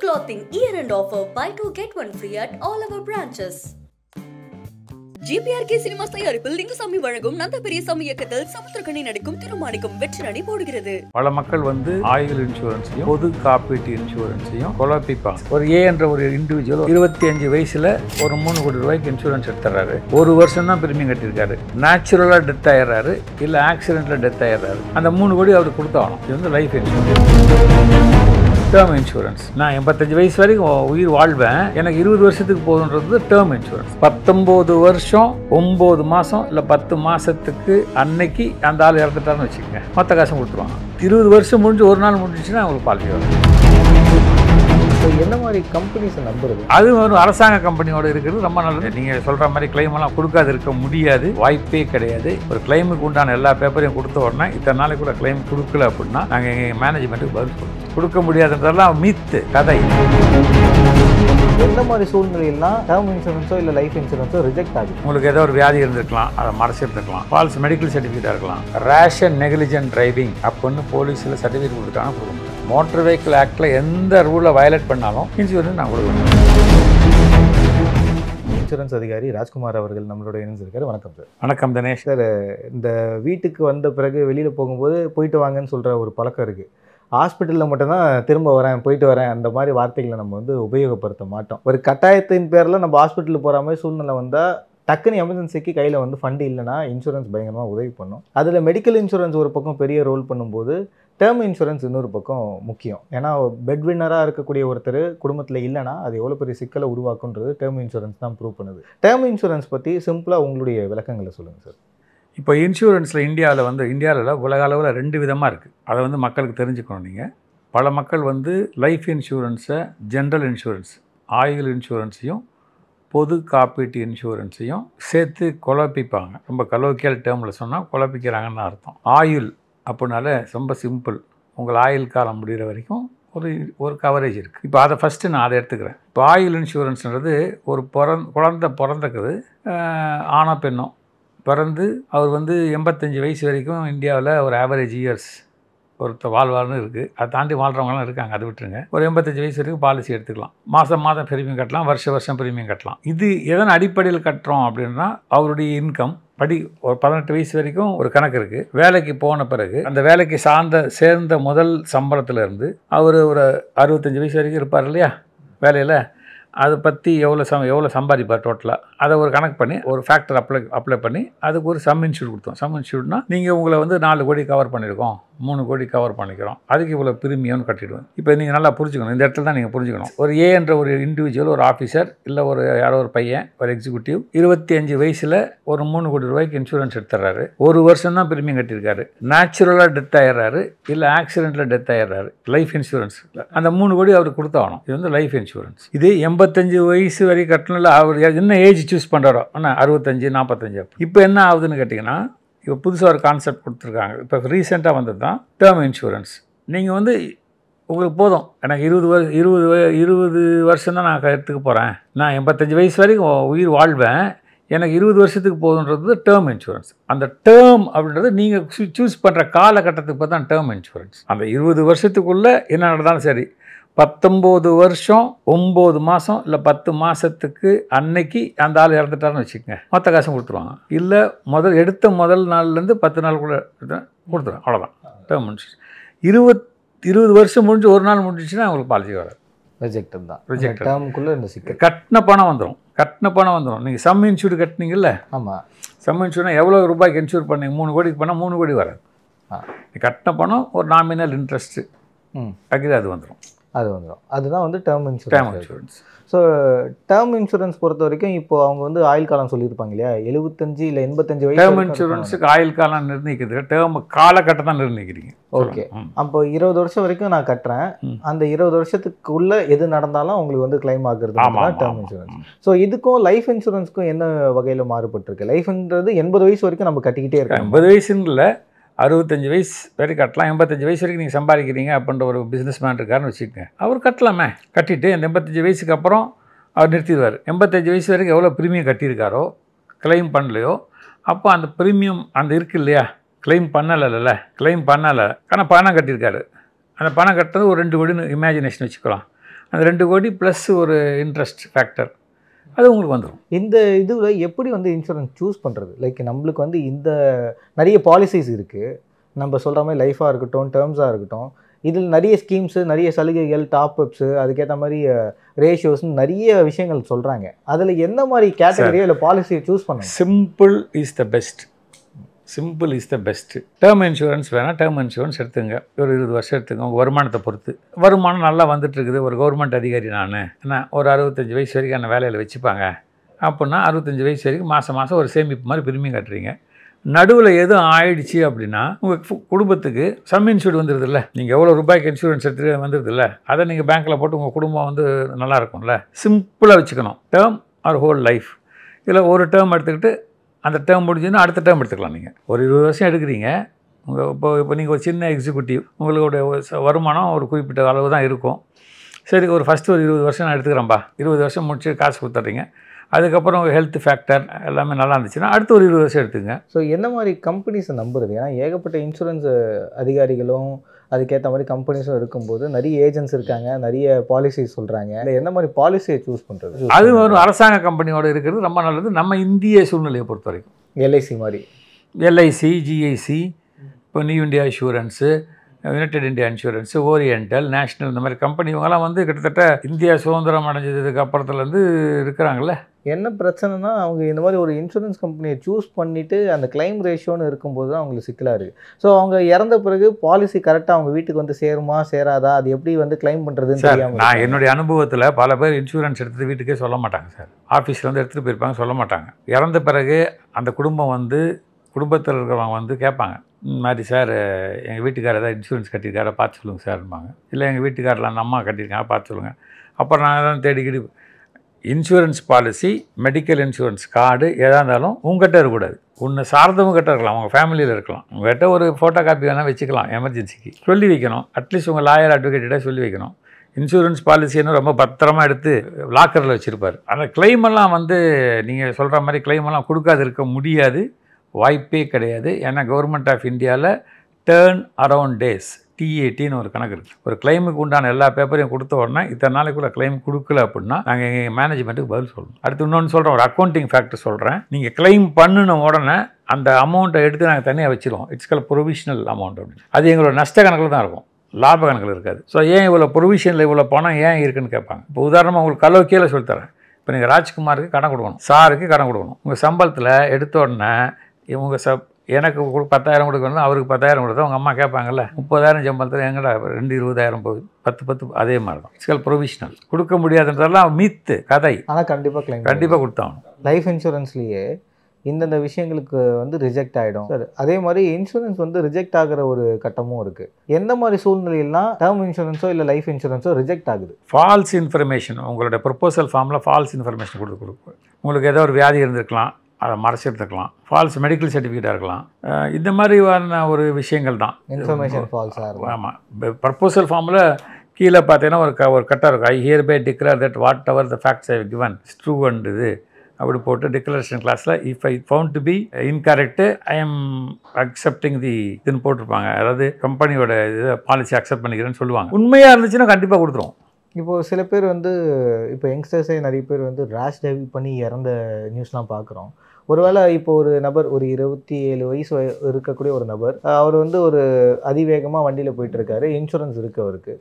clothing year-end offer. Buy two get one free at all our branches. GPRK cinema தயாரிப்பில் லிங்குசாமி வழங்கும் நந்த பெரியசாமி இயக்கத்தில் சமுத்திரக்கனி நடிக்கும் திருமாணிக்கும் வெற்றி நடை போடுகிறது. பல மக்கள் ஆயுள் இன்சூரன்ஸையும் பொது காப்பீட்டு இன்சூரன்ஸையும் குழப்பிப்பாங்க. ஒரு ஏ என்ற ஒரு இண்டிவிஜுவல் 25 வயசுல ஒரு 3 கோடி ரூபாய்க்கு இன்சூரன்ஸ் எடுத்துறாரு. ஒரு வருஷம் தான் பிரீமியம் கட்டியிருக்காரு. நேச்சுரலா டெத் ஆயிடுறாரு, இல்ல ஆக்சிடென்ட்ல டெத் ஆயிடுறாரு. அந்த 3 கோடி அவருக்கு கொடுத்தாகணும். இது வந்து லைஃப் இன்சூரன்ஸ். Term insurance. நான் 85 வயசு வரைக்கும் உயிர் வாழ்வேன், எனக்கு 20 வருஷத்துக்கு போகுன்றது டேர்ம் இன்சூரன்ஸ். 19 வருஷம் 9 மாதம் இல்லை 10 மாதத்துக்கு அன்னைக்கு அந்த ஆள் இறந்துட்டாருன்னு வச்சுக்கோங்க, மற்ற காசும் கொடுத்துருவாங்க. 20 வருஷம் முடிஞ்சு ஒரு நாள் முடிஞ்சிச்சுன்னா அவங்களுக்கு பாலிசி வரும். என்ன மாதிரி கம்பெனிஸை நம்புறது? அது ஒரு அரசாங்க கம்பெனியோட இருக்கிறது ரொம்ப நல்லது. நீங்கள் சொல்கிற மாதிரி கிளைம் எல்லாம் கொடுக்காது இருக்க முடியாது, வாய்ப்பே கிடையாது. ஒரு கிளைமுக்கு உண்டான எல்லா பேப்பரையும் கொடுத்த உடனே இத்தனை நாளைக்கு கூட கிளைம் கொடுக்கல அப்படின்னா நாங்கள் எங்கள் மேனேஜ்மெண்ட்டுக்கு பதில் சொல்லுவோம். கொடுக்க முடியாதுன்றதெல்லாம் மீத்து கதை. எந்த மாதிரி சூழ்நிலையெல்லாம் டேர்ம் இன்சூரன்ஸோ இல்லை லைஃப் இன்சூரன்ஸோ ரிஜெக்ட் ஆகுது? உங்களுக்கு ஏதோ ஒரு வியாதி இருந்திருக்கலாம், அதை மறைச்சிருந்துருக்கலாம், ஃபால்ஸ் மெடிக்கல் சர்டிஃபிகேட்டாக இருக்கலாம், ரேஷ் அண்ட் நெக்லிஜென்ட் டிரைவிங் அப்படின்னு போலீஸில் சர்டிஃபிகேட் கொடுத்துட்டாங்க கொடுக்க முடியும். மோட்டர் வெஹிக்கிள் ஆக்டில் எந்த ரூலை வயலேட் பண்ணாலும் இன்சூரன்ஸ் நான் கொடுக்கணும். இன்சூரன்ஸ் அதிகாரி ராஜ்குமார் அவர்கள் நம்மளோட இணைஞ்சிருக்காரு. வணக்கம் சார். வணக்கம் தினேஷ். சார், இந்த வீட்டுக்கு வந்த பிறகு வெளியில் போகும்போது போயிட்டு வாங்கன்னு சொல்கிற ஒரு பழக்கம் இருக்குது. ஹாஸ்பிட்டலில் மட்டும்தான் திரும்ப வரேன் போயிட்டு வரேன் அந்த மாதிரி வார்த்தைகளை நம்ம உபயோகப்படுத்த மாட்டோம். ஒரு கட்டாயத்தின் பேரில் நம்ம ஹாஸ்பிட்டலுக்கு போகிற மாதிரி சூழ்நிலை வந்தால் டக்குன்னு எமர்ஜென்சிக்கு கையில் ஃபண்டு இல்லைனா இன்சூரன்ஸ் பயங்கரமாக உதவி பண்ணும். அதில் மெடிக்கல் இன்சூரன்ஸ் ஒரு பக்கம் பெரிய ரோல் பண்ணும்போது டேர்ம் இன்சூரன்ஸ் இன்னொரு பக்கம் முக்கியம். ஏன்னா பெட் வின்னராக இருக்கக்கூடிய ஒருத்தர் குடும்பத்தில் இல்லைனா அது எவ்வளோ பெரிய சிக்கலை உருவாக்குன்றது டேர்ம் இன்சூரன்ஸ் தான் ப்ரூவ் பண்ணுது. டேர்ம் இன்சூரன்ஸ் பற்றி சிம்பிளாக உங்களுடைய விளக்கங்களை சொல்லுங்கள் சார். இப்போ இன்சூரன்ஸில் இந்தியாவில் உலக அளவில் 2 விதமாக இருக்குது. அதை மக்களுக்கு தெரிஞ்சுக்கணும். நீங்கள் பல மக்கள் லைஃப் இன்சூரன்ஸை, ஜென்ரல் இன்சூரன்ஸ், ஆயுள் இன்சூரன்ஸையும் பொது காப்பீட்டு இன்சூரன்ஸையும் சேர்த்து குழப்பிப்பாங்க. ரொம்ப கலோக்கியல் டேர்மில் சொன்னால் குழப்பிக்கிறாங்கன்னு அர்த்தம். ஆயுள் அப்படின்னால ரொம்ப சிம்பிள், உங்கள் ஆயுள் காலம் முடிகிற வரைக்கும் ஒரு கவரேஜ் இருக்குது. இப்போ அதை ஃபஸ்ட்டு நான் அதை எடுத்துக்கிறேன். இப்போ ஆயுள் இன்சூரன்ஸ்ன்றது ஒரு குழந்தை பிறந்துக்குது, ஆணோ பெண்ணோ பிறந்து அவர் 85 வயசு வரைக்கும் இந்தியாவில் ஒரு ஆவரேஜ் இயர்ஸ் ஒருத்தர் வாழ்வார்னு இருக்குது. அதை தாண்டி வாழ்கிறவங்களாம் இருக்காங்க, அதை விட்டுருங்க. ஒரு 85 வயசு வரைக்கும் பாலிசி எடுத்துக்கலாம். மாதம் பிரீமியம் கட்டலாம், வருஷம் பிரீமியம் கட்டலாம். இது எதன் அடிப்படையில் கட்டுறோம் அப்படின்னா அவருடைய இன்கம் ஒரு 18 வயசு வரைக்கும் ஒரு கணக்கு இருக்குது. வேலைக்கு போன பிறகு அந்த வேலைக்கு சேர்ந்த முதல் சம்பளத்திலேருந்து அவர் ஒரு 65 வயசு வரைக்கும் இருப்பார் இல்லையா வேலையில், அதை பற்றி எவ்வளோ சம்பாதிப்பார் டோட்டலாக, அதை ஒரு கணக்கு பண்ணி ஒரு ஃபேக்டர் அப்ளை பண்ணி அதுக்கு ஒரு சம் இன்சூர் கொடுத்தோம். சம் இன்சூர்னா நீங்கள் உங்களை 4 கோடி கவர் பண்ணியிருக்கோம், 3 கோடி கவர் பண்ணிக்கிறோம், அதுக்கு இவ்வளோ பிரீமியம்னு கட்டிடுவோம். இப்போ நீங்கள் நல்லா புரிஞ்சுக்கணும், இந்த இடத்துல தான் நீங்கள் புரிஞ்சுக்கணும். ஒரு ஏ என்ற ஒரு இண்டிவிஜுவல், ஒரு ஆஃபீஸர் இல்லை யாரோ ஒரு பையன், ஒரு எக்ஸிக்யூட்டிவ் 25 வயசில் ஒரு 3 கோடி ரூபாய்க்கு இன்சூரன்ஸ் எடுத்துறாரு. ஒரு வருஷம் தான் பிரீமியம் கட்டியிருக்காரு. நேச்சுரலாக டெத் ஆயிடுறாரு, இல்லை ஆக்சிடென்ட்டில் டெத் ஆயிடுறாரு. லைஃப் இன்சூரன்ஸ் அந்த 3 கோடி அவருக்கு கொடுத்தாகணும். இது லைஃப் இன்சூரன்ஸ். இது 85 வயசு வரைக்கும் கட்டணும்ல, அவர் என்ன ஏஜ் சூஸ் பண்ணுறாரோ, ஆனால் 65 45. இப்போ என்ன ஆகுதுன்னு கேட்டிங்கன்னா, இப்போ புதுசாக ஒரு கான்செப்ட் கொடுத்துருக்காங்க. இப்போ ரீசெண்டாக வந்தது தான் டேர்ம் இன்சூரன்ஸ். நீங்கள் உங்களுக்கு போதும், எனக்கு 20 வருஷம் தான் நான் எடுத்துக்க போகிறேன், நான் 85 வயசு வரைக்கும் உயிர் வாழ்வேன், எனக்கு 20 வருஷத்துக்கு போகுன்றது டேர்ம் இன்சூரன்ஸ். அந்த டேர்ம் அப்படின்றது நீங்கள் சூஸ் பண்ணுற காலகட்டத்துக்கு பார்த்தா தான் டேர்ம் இன்சூரன்ஸ். அந்த 20 வருஷத்துக்குள்ளே என்ன நடந்தாலும் சரி, 19 வருஷம் 9 மாதம் இல்லை 10 மாதத்துக்கு அன்னைக்கு அந்த ஆள் இறந்துட்டாருன்னு வச்சுக்கோங்க, மற்ற காசும் கொடுத்துருவாங்க. இல்லை எடுத்த முதல் நாள்லேருந்து 10 நாள் கூட கொடுத்துருவாங்க. அவ்வளோதான் டேர்ம் இன்சூரன்ஸ். 20 வருஷம் முடிஞ்சு ஒரு நாள் முடிஞ்சிச்சுன்னா அவங்களுக்கு பாலிசி வராது, ரிஜெக்ட் தான். ரிஜெக்ட். டேர்முக்குள்ளே இந்த சிக்கல். கட்டின பணம் வந்துடும். நீங்கள் சம் இன்சூர் கட்டினீங்கல்ல, ஆமாம், சம் இன்சூர்னா எவ்வளோ ரூபாய்க்கு இன்சூர் பண்ணீங்க? 3 கோடிக்கு பண்ணால் 3 கோடி வராது. கட்டின பணம் ஒரு நாமினல் இன்ட்ரெஸ்ட்டு அக்ரி அது வந்துடும். அதுதான் term insurance. So term insurance பொறுத்த வரைக்கும் இப்போ அவங்க ஆயுள் காலம் சொல்லியிருப்பாங்க இல்லையா, 75 இல்லை 85 வயசு. டேர்ம் இன்சூரன்ஸுக்கு ஆயுள் காலம் நிர்ணயிக்கிறது, டேர்ம் காலகட்டம் தான் நிர்ணயிக்கிறீங்க. ஓகே, அப்போ 20 வருஷம் வரைக்கும் நான் கட்டுறேன், அந்த 20 வருஷத்துக்குள்ள எது நடந்தாலும் உங்களுக்கு கிளைம் ஆகுறது தான் டேர்ம் இன்சூரன்ஸ். ஸோ இதுக்கும் லைஃப் இன்சூரன்ஸுக்கும் என்ன வகையில் மாறுபட்டிருக்கு? லைஃப்ன்றது 80 வயசு வரைக்கும் நம்ம கட்டிக்கிட்டே இருக்கோம். 80 வயசுன்னு இல்லை, 65 வயசு வரைக்கும் கட்டலாம். 85 வயசு வரைக்கும் நீங்கள் சம்பாதிக்கிறீங்க அப்படின்ற ஒரு பிஸ்னஸ் மேன் இருக்காருன்னு வச்சுக்கோங்க, அவர் கட்டலாமே. கட்டிட்டு அந்த 85 வயசுக்கு அப்புறம் அவர் நிறுத்திடுவார். 85 வயசு வரைக்கும் எவ்வளோ ப்ரீமியம் கட்டியிருக்காரோ, கிளைம் பண்ணலையோ, அப்போ அந்த ப்ரீமியம் இருக்குது இல்லையா, கிளைம் பண்ணலை, ஆனால் பணம் கட்டியிருக்காரு. அந்த பணம் கட்டுறது ஒரு 2 கோடின்னு இமேஜினேஷன் வச்சுக்கலாம். அந்த 2 கோடி ப்ளஸ் ஒரு இன்ட்ரெஸ்ட் ஃபேக்டர் அது உங்களுக்கு வந்துடும். இந்த இதில் எப்படி வந்து இன்சூரன்ஸ் சூஸ் பண்ணுறது? லைக் நம்மளுக்கு வந்து இந்த நிறைய பாலிசிஸ் இருக்குது, நம்ம சொல்கிற மாதிரி லைஃபாக இருக்கட்டும், டேர்ம்ஸாக இருக்கட்டும், இதில் நிறைய ஸ்கீம்ஸு, நிறைய சலுகைகள், டாப் அப்ஸு, அதுக்கேற்ற மாதிரி ரேஷியோஸ்னு நிறைய விஷயங்கள் சொல்கிறாங்க. அதில் எந்த மாதிரி கேட்டகரியை இல்லை பாலிசியை சூஸ் பண்ணணும்? Simple is the best. Simple is the best. Term insurance வேணால் டேர்ம் இன்சூரன்ஸ் எடுத்துங்க. ஒரு 20 வருஷம் எடுத்துங்க. உங்கள் வருமானத்தை பொறுத்து. வருமானம் நல்லா வந்துட்டுருக்குது. ஒரு கவர்மெண்ட் அதிகாரி நான் என்ன ஒரு 65 வயசு வரைக்கும் என்ன வேலையில் வச்சுப்பாங்க அப்படின்னா 65 வயசு வரைக்கும் மாதம் மாதம் ஒரு சேமிப்பு மாதிரி பிரீமியம் கட்டுறீங்க. நடுவில் எதுவும் ஆயிடுச்சு அப்படின்னா உங்கள் குடும்பத்துக்கு சம் இன்சூர்ட் வந்துடுதுல்ல. நீங்கள் எவ்வளோ ரூபாய்க்கு இன்சூரன்ஸ் எடுத்துகிட்டு வந்துடுதுல்ல, அதை நீங்கள் பேங்க்கில் போட்டு உங்கள் குடும்பம் வந்து நல்லா இருக்கும்ல. சிம்பிளாக வச்சுக்கணும். Term or whole life. இதில் ஒரு டேர்ம் எடுத்துக்கிட்டு அந்த டேர்ம் முடிஞ்சுன்னா அடுத்த டேர்ம் எடுத்துக்கலாம். நீங்கள் ஒரு 20 வருஷம் எடுக்கிறீங்க. உங்கள் இப்போ நீங்கள் ஒரு சின்ன எக்ஸிக்யூட்டிவ், உங்களுடைய வருமானம் ஒரு குறிப்பிட்ட அளவு தான் இருக்கும். சரி, ஒரு ஃபஸ்ட்டு ஒரு 20 வருஷம் நான் எடுத்துக்கிறேன்ப்பா. 20 வருஷம் முடிச்சு காசு கொடுத்துட்றீங்க. அதுக்கப்புறம் ஹெல்த் ஃபேக்டர் எல்லாமே நல்லா இருந்துச்சுன்னா அடுத்து ஒரு 20 வருஷம் எடுத்துங்க. ஸோ என்ன மாதிரி கம்பெனிஸை நம்புறது? ஏன்னா ஏகப்பட்ட இன்சூரன்ஸ் அதிகாரிகளும் அதுக்கேற்ற மாதிரி கம்பெனிஸும் இருக்கும்போது நிறைய ஏஜென்ட்ஸ் இருக்காங்க, நிறைய பாலிசி சொல்கிறாங்க. இல்லை என்ன மாதிரி பாலிசியை சூஸ் பண்ணுறது? அது ஒரு அரசாங்க கம்பெனியோடு இருக்கிறது ரொம்ப நல்லது. நம்ம இந்திய சூழ்நிலையை பொறுத்த வரைக்கும் எல்ஐசி மாதிரி, எல்ஐசி, ஜிஐசி, இப்போ new India insurance, United India insurance, oriental, national, இந்த மாதிரி கம்பெனி இவங்கெல்லாம் வந்து கிட்டத்தட்ட இந்தியா சுதந்திரம் அடைஞ்சதுக்கு அப்புறத்துலேருந்து இருக்கிறாங்கல்ல. என்ன பிரச்சனைனா அவங்க இந்த மாதிரி ஒரு இன்சூரன்ஸ் கம்பெனியை சூஸ் பண்ணிவிட்டு அந்த கிளைம் ரேஷியோன்னு இருக்கும்போது தான் அவங்களுக்கு சிக்கலாக இருக்குது. ஸோ அவங்க இறந்த பிறகு பாலிசி கரெக்டாக அவங்க வீட்டுக்கு வந்து சேருமா சேராதா, அது எப்படி வந்து கிளைம் பண்ணுறதுன்னு தெரியாமல். நான் என்னுடைய அனுபவத்தில் பல பேர் இன்சூரன்ஸ் எடுத்து வீட்டுக்கே சொல்ல மாட்டாங்க சார். ஆஃபீஸில் வந்து எடுத்துகிட்டு போயிருப்பாங்க, சொல்ல மாட்டாங்க. இறந்த பிறகு அந்த குடும்பம் வந்து குடும்பத்தில் இருக்கிறவங்க வந்து கேட்பாங்க, இந்த மாதிரி சார் எங்கள் வீட்டுக்காரர் ஏதாவது இன்சூரன்ஸ் கட்டியிருக்காரா பார்த்து சொல்லுங்கள் சார்பாங்க. இல்லை எங்கள் வீட்டுக்காரில் அந்த அம்மா கட்டியிருக்காங்க பார்த்து சொல்லுங்கள். அப்புறம் நான் தான் தேடிக்கிட்டு insurance policy, medical insurance card எதாக இருந்தாலும் உங்கள்கிட்ட இருக்கக்கூடாது. ஒன்று சார்ந்தவங்க கிட்ட இருக்கலாம், உங்கள் ஃபேமிலியில் இருக்கலாம். உங்கள்கிட்ட ஒரு ஃபோட்டோ காப்பி வேணால் வச்சுக்கலாம், எமர்ஜென்சிக்கு சொல்லி வைக்கணும். அட்லீஸ்ட் உங்கள் லாயர் அட்வொகேட்டாக சொல்லி வைக்கணும். இன்சூரன்ஸ் பாலிசின்னு ரொம்ப பத்திரமாக எடுத்து லாக்கரில் வச்சுருப்பார். அந்த கிளைமெல்லாம் வந்து நீங்கள் சொல்கிற மாதிரி கிளைமெல்லாம் கொடுக்காது இருக்க முடியாது, வாய்ப்பே கிடையாது. ஏன்னா கவர்மெண்ட் ஆஃப் இந்தியாவில் டேர்ன் அரவுண்ட் டேஸ், T80ன்னு ஒரு கணக்கு இருக்குது. ஒரு கிளைமுக்கு உண்டான எல்லா பேப்பரையும் கொடுத்த உடனே இத்தனை நாளைக்குள்ளே கிளைம் கொடுக்கல அப்படின்னா நாங்கள் எங்கள் மேனேஜ்மெண்ட்டுக்கு பதில் சொல்லணும். அடுத்து இன்னொன்று சொல்கிறேன், ஒரு அக்கௌண்டிங் ஃபேக்டர் சொல்கிறேன். நீங்கள் கிளைம் பண்ணின உடனே அந்த அமௌண்ட்டை எடுத்து நாங்கள் தனியாக வச்சுருவோம். இட்ஸ் கால் ப்ரொவிஷனல் அமௌண்ட் அப்படின்னு. அது எங்களோட நஷ்ட கணக்கில் தான் இருக்கும், லாப கணக்கில் இருக்காது. ஸோ ஏன் இவ்வளோ ப்ரொவிஷனில் இவ்வளோ பணம் ஏன் இருக்குன்னு கேட்பாங்க. இப்போ உதாரணமாக உங்களுக்கு கலோக்கியில் சொல்லித்தரேன். இப்போ நீங்கள் ராஜ்குமாருக்கு கடன் கொடுக்கணும், சாருக்கு கடன் கொடுக்கணும். உங்கள் சம்பளத்தில் எடுத்த உடனே இவங்க எனக்கு 10,000 கொடுக்கணும், அவருக்கு 10,000 கொடுத்தா உங்கள் அம்மா கேட்பாங்கல்ல, 30,000 சம்பளத்தில் எங்கடா 2 20,000 போகுது, 10 அதே மாதிரி தான். It's call provisional. கொடுக்க முடியாதுன்றதெல்லாம் மீத்து கதை. ஆனால் கண்டிப்பாக கொடுத்தாகணும். லைஃப் இன்சூரன்ஸ்லேயே இந்தந்த விஷயங்களுக்கு வந்து ரிஜெக்ட் ஆகிடும் சார். அதே மாதிரி இன்சூரன்ஸ் வந்து ரிஜெக்ட் ஆகிற ஒரு கட்டமும் இருக்குது. எந்த மாதிரி சூழ்நிலையெல்லாம் டேர்ம் இன்சூரன்ஸோ இல்லை லைஃப் இன்சூரன்ஸோ ரிஜெக்ட் ஆகுது? ஃபால்ஸ் இன்ஃபர்மேஷன், உங்களோட ப்ரொப்போசல் ஃபார்மில் ஃபால்ஸ் இன்ஃபர்மேஷன் கொடுக்கும். உங்களுக்கு ஏதோ ஒரு வியாதி இருந்திருக்கலாம், அதை மறைச்சிருந்துக்கலாம். ஃபால்ஸ் மெடிக்கல் சர்டிஃபிகேட்டாக இருக்கலாம். இந்த மாதிரியான ஒரு விஷயங்கள் தான் இன்ஃபர்மேஷன் ஃபால்ஸாக இருக்கும். ஆமாம். ப்ரப்போசல் ஃபார்மில் கீழே பார்த்தீங்கன்னா ஒரு கட்டாக இருக்கும். I hereby declare that whatever the facts I given is true and இது அப்படி போட்டு டிக்ளரேஷன் கிளாஸில் if I found to be incorrect I am accepting the இதுன்னு போட்டிருப்பாங்க. அதாவது கம்பெனியோட இதை பாலிசி அக்செப்ட் பண்ணிக்கிறேன்னு சொல்லுவாங்க. உண்மையாக இருந்துச்சுன்னா கண்டிப்பாக கொடுத்துருவோம். இப்போது சில பேர் வந்து இப்போ யங்ஸ்டர்ஸே நிறைய பேர் வந்து ரேஷ் டிரைவ் பண்ணி இறந்த நியூஸ்லாம் பார்க்குறோம். ஒருவேளை இப்போ ஒரு நபர் ஒரு 27 வயசு இருக்கக்கூடிய ஒரு நபர், அவர் வந்து ஒரு அதிவேகமாக வண்டியில் போயிட்டுருக்காரு, இன்சூரன்ஸ் இருக்குது அவருக்கு.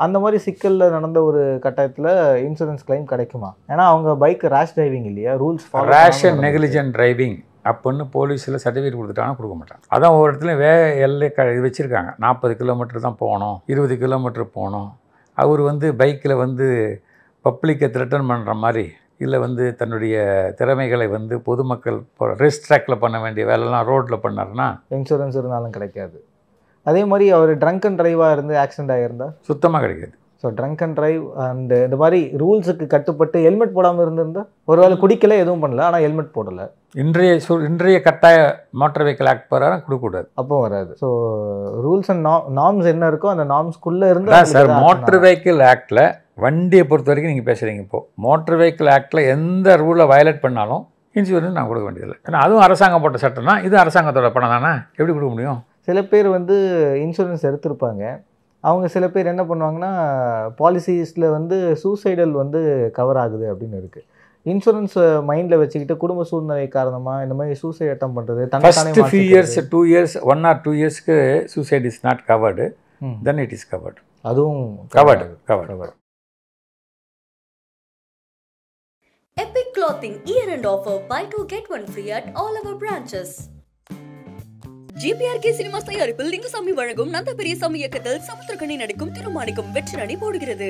அந்த மாதிரி சிக்கலில் நடந்த ஒரு கட்டாயத்தில் இன்சூரன்ஸ் கிளைம் கிடைக்குமா? ஏன்னா அவங்க பைக் ரேஷ் டிரைவிங் இல்லையா, ரூல்ஸ் ரேஷ் அண்ட் நெக்லிஜென்ட் டிரைவிங் அப்படின்னு போலீஸில் சர்டிஃபிகேட் கொடுத்துட்டாங்கன்னா கொடுக்க மாட்டாங்க. அதான் ஒவ்வொரு இடத்துலையும் எல்லை வச்சுருக்காங்க. 40 கிலோமீட்டர் தான் போகணும், 20 கிலோமீட்டர் போகணும். அவர் வந்து பைக்கில் வந்து பப்ளிக்கை த்ரெட்டன் பண்ணுற மாதிரி, இல்லை வந்து தன்னுடைய திறமைகளை வந்து பொதுமக்கள் ரேஸ் ட்ராக்கில் பண்ண வேண்டிய வேலைலாம் ரோட்டில் பண்ணாருன்னா இன்சூரன்ஸ் இருந்தாலும் கிடைக்காது. அதே மாதிரி அவர் ட்ரங்க் அண்ட் ட்ரைவாக இருந்து ஆக்சிடென்ட் ஆகியிருந்தால் சுத்தமாக கிடைக்காது. ஸோ ட்ரங்க் அண்ட் ட்ரைவ் அண்ட் இந்த மாதிரி ரூல்ஸுக்கு கட்டுப்பட்டு ஹெல்மெட் போடாமல் இருந்திருந்தால், ஒரு வேளை குடிக்கல எதுவும் பண்ணல ஆனால் ஹெல்மெட் போடலை, இன்றைய கட்டாய மோட்டார் வெஹிக்கிள் ஆக்ட் பிரகாரம் கொடுக்கக்கூடாது, அப்போ வராது. ஸோ ரூல்ஸ் அண்ட் நார்ம்ஸ் என்ன இருக்கோ அந்த நார்ம்ஸ்குள்ளே இருந்து சார். மோட்டார் வெஹிக்கிள் ஆக்டில் வண்டியை பொறுத்த வரைக்கும் நீங்கள் பேசுகிறீங்க. இப்போது மோட்டார் வெஹிக்கிள் ஆக்டில் எந்த ரூலை வயலேட் பண்ணாலும் இன்சூரன்ஸ் நான் கொடுக்க வேண்டியதில்லை. ஏன்னா அதுவும் அரசாங்கம் போட்ட சட்டம்னா இது அரசாங்கத்தோட பணம் தானே, எப்படி கொடுக்க முடியும்? சில பேர் வந்து இன்சூரன்ஸ் எடுத்திருப்பாங்க, அவங்க சில பேர் என்ன பண்ணுவாங்கன்னா, பாலிசிஸில் வந்து சூசைடல் வந்து கவர் ஆகுது அப்படின்னு இருக்குது. இன்சூரன்ஸ் மைண்டில் வச்சுக்கிட்டு குடும்ப சூழ்நிலை காரணமாக இந்த மாதிரி சூசைட் அட்டம் பண்ணுறது, first few years 2 years 1 or 2 yearsக்கு suicide is not covered, then it is covered. அதுவும் covered. Epic Clothing year-end offer. Buy 2 get 1 free at all our branches. GPRK cinemas தயாரிப்பில் லிங்குசாமி வழங்கும் நந்த பெரியசாமி இயக்கத்தில் சமுத்திரக்கனி நடிக்கும் திருமாணிக்கம் வெற்றி நடை போடுகிறது.